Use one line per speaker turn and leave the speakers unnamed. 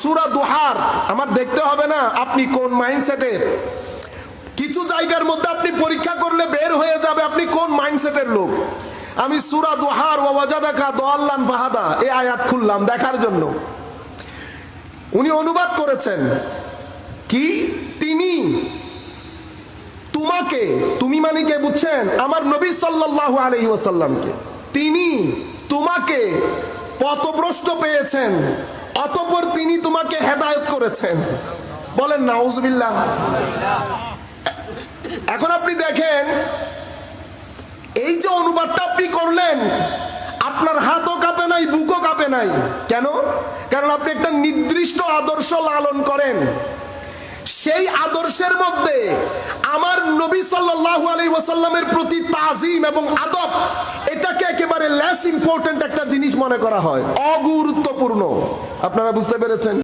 সূরা দুহার আমার দেখতে হবে না আপনি কোন মাইন্ডসেটের। কিছু জায়গার মধ্যে আপনি পরীক্ষা করলে বের হয়ে যাবে আপনি কোন মাইন্ডসেটের লোক। আমি সূরা দুহার ওয়া ওয়াজাদাকা দাল্লান ফাহাদা এই আয়াত খুললাম দেখার জন্য। উনি অনুবাদ করেছেন কি, তিনি তোমাকে, তুমি মানে কে বুঝছেন? আমার নবী সাল্লাল্লাহু আলাইহি ওয়াসাল্লামকে। তিনি তোমাকে পথভ্রষ্ট পেয়েছেন, অতঃপর তিনি তোমাকে হেদায়েত করেছেন। বলেন নাউজুবিল্লাহ। এখন আপনি দেখেন এই যে অনুবাদটা আপনি করলেন, আপনার হাতও কাঁপে নাই, বুকও কাঁপে নাই। কেন? কারণ আপনি একটা নির্দিষ্ট আদর্শ লালন করেন। সেই আদর্শের মধ্যে আমার নবী সাল্লাল্লাহু আলাইহি ওয়াসাল্লামের প্রতি তাজিম এবং আদব এটাকে একেবারে লেস ইম্পর্টেন্ট একটা জিনিস মনে করা হয়, অগুরুত্বপূর্ণ। আপনারা বুঝতে পেরেছেন?